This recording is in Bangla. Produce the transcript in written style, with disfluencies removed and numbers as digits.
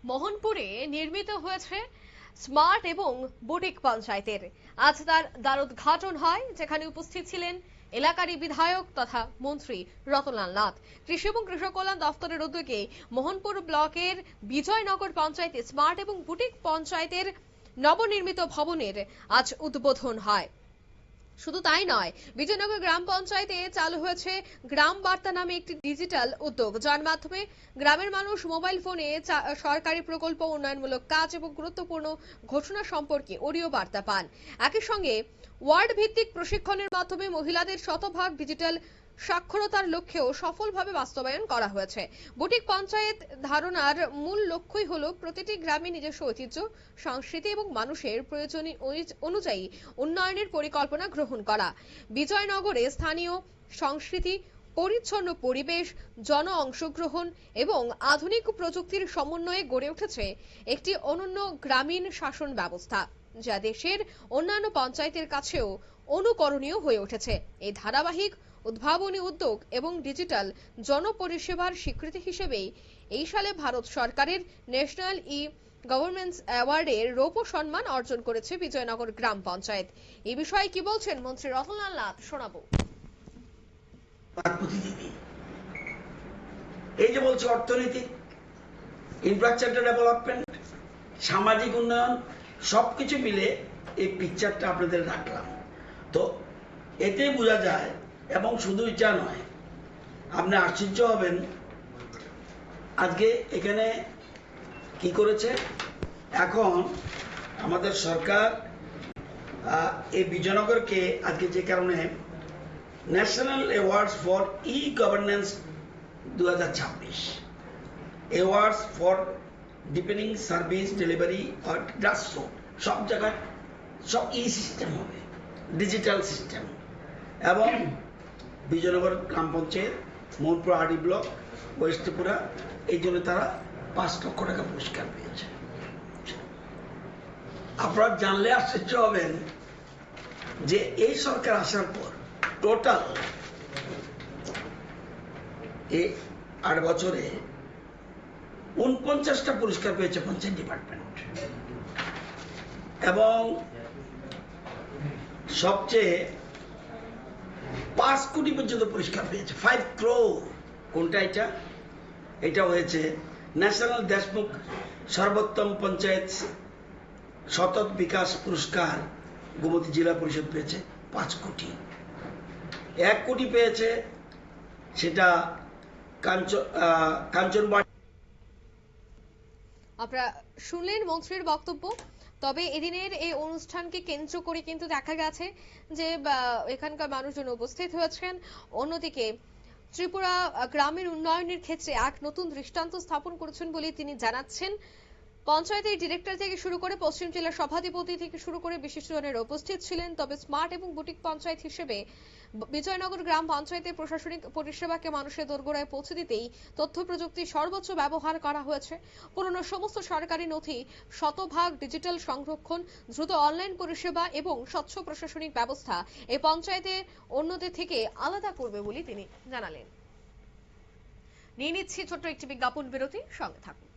মোহনপুরে নির্মিত হয়েছে স্মার্ট এবং বুটিক পঞ্চায়েতের। আজ তার দ্বারোদ্ঘাটন হয়, যেখানে উপস্থিত ছিলেন এলাকারই বিধায়ক তথা মন্ত্রী রতনলাল নাথ। কৃষি এবং কৃষক কল্যাণ দপ্তরের উদ্যোগে মোহনপুর ব্লকের বিজয়নগর পঞ্চায়েতে স্মার্ট এবং বুটিক পঞ্চায়েতের নবনির্মিত ভবনের আজ উদ্বোধন হয়। শুধু তাই নয়, বিজয়নগর গ্রাম পঞ্চায়েতে চালু হয়েছে গ্রাম বার্তা নামে একটি ডিজিটাল উদ্যোগ, যার মাধ্যমে গ্রামের মানুষ মোবাইল ফোনে সরকারি প্রকল্প, উন্নয়নমূলক কাজ এবং গুরুত্বপূর্ণ ঘোষণা সম্পর্কে অডিও বার্তা পান। একই সঙ্গে ওয়ার্ড ভিত্তিক প্রশিক্ষণের মাধ্যমে মহিলাদের শতভাগ ডিজিটাল সাক্ষরতার লক্ষ্যেও সফলভাবে বাস্তবায়ন করা হয়েছে। বুটিক পঞ্চায়েত ধারণার মূল লক্ষ্যই হলো প্রতিটি গ্রামে নিজস্ব ঐতিহ্য, সংস্কৃতি এবং মানুষের প্রয়োজন অনুযায়ী উন্নয়নের পরিকল্পনা গ্রহণ করা। বিজয়নগরে স্থানীয় সংস্কৃতি, পরিচ্ছন্ন পরিবেশ, জন অংশগ্রহণ এবং আধুনিক প্রযুক্তির সমন্বয়ে গড়ে উঠেছে একটি অনন্য গ্রামীণ শাসন ব্যবস্থা, যা দেশের অন্যান্য পঞ্চায়েতের কাছেও অনুকরণীয় হয়ে উঠেছে। এই ধারাবাহিক উদ্ভাবনী উদ্যোগ এবং ডিজিটাল জনপরিষেবার স্বীকৃতি হিসেবেই এই সালে ভারত সরকারের ন্যাশনাল গভর্নেন্স অ্যাওয়ার্ডের রৌপ্য সম্মান অর্জন করেছে বিজয়নগর গ্রাম পঞ্চায়েত। এই বিষয়ে কি বলছেন মন্ত্রী রতনলাল নাথ, শোনাবো। এই যে বলছে অর্থনীতি, ইনফ্রাস্ট্রাকচার ডেভেলপমেন্ট, সামাজিক উন্নয়ন, সবকিছু মিলে এই পিকচারটা আপনাদের রাখলাম। তো এতে বোঝা যায়, এবং শুধু এটা নয়, আপনি আশ্চর্য হবেন আজকে এখানে কি করেছে। এখন আমাদের সরকার এই বিজয়নগরকে আজকে যে কারণে national awards for e governance 2026 awards for depending service delivery আর গ্রাসরুট, সব জায়গায় সব ই সিস্টেম হবে, ডিজিটাল সিস্টেম। এবং বিজয়নগর গ্রাম panchayat, Mohanpur RD block, west Tripura, এই জন্য তারা 5 লক্ষ টাকা পুরস্কার পেয়েছে। আপনারা জানলে আশ্চর্য হবেন যে এই সরকার আসার পর টোটাল এই 8 বছরে 49টা পুরস্কার পেয়েছে পঞ্চায়েত ডিপার্টমেন্ট। এবং সবচেয়ে 5 কোটি পর্যন্ত পুরস্কার পেয়েছে, 5 crore। কোনটা এটা? এটা হয়েছে ন্যাশনাল দেশমুখ সর্বোত্তম পঞ্চায়েত সতত বিকাশ পুরস্কার, গোমতী জেলা পরিষদ পেয়েছে 5 কোটি। 1 কোটি পেয়েছে সেটা কাঞ্চনবাড়ি। আপনারা শুনলেন মন্ত্রীর বক্তব্য। তবে এদিনের এই অনুষ্ঠানকে কেন্দ্র করে কিন্তু দেখা গেছে যে এখানকার মানুষজন উপস্থিত হয়েছেন। অন্যদিকে ত্রিপুরা গ্রামের উন্নয়নের ক্ষেত্রে এক নতুন দৃষ্টান্ত স্থাপন করেছেন বলে তিনি জানাচ্ছেন। পঞ্চায়েতের ডিরেক্টর থেকে শুরু করে পশ্চিম জেলার সভাধিপতি থেকে শুরু করে বিশিষ্টজনেরা উপস্থিত ছিলেন। তবে স্মার্ট এবং বুটিক পঞ্চায়েত হিসেবে বিজয়নগর গ্রাম পঞ্চায়েতের প্রশাসনিক পরিষেবাকে মানুষের দোরগোড়ায় পৌঁছে দিতেই তথ্য প্রযুক্তির সর্বোচ্চ ব্যবহার করা হয়েছে। পুরনো সমস্ত সরকারি নথি শতভাগ ডিজিটাল সংরক্ষণ, দ্রুত অনলাইন পরিষেবা এবং স্বচ্ছ প্রশাসনিক ব্যবস্থা এই পঞ্চায়েতে অন্যদের থেকে আলাদা করবে বলে তিনি জানালেন। নিয়ে নিচ্ছি ছোট্ট একটি বিজ্ঞাপন বিরতি, সঙ্গে থাকুন।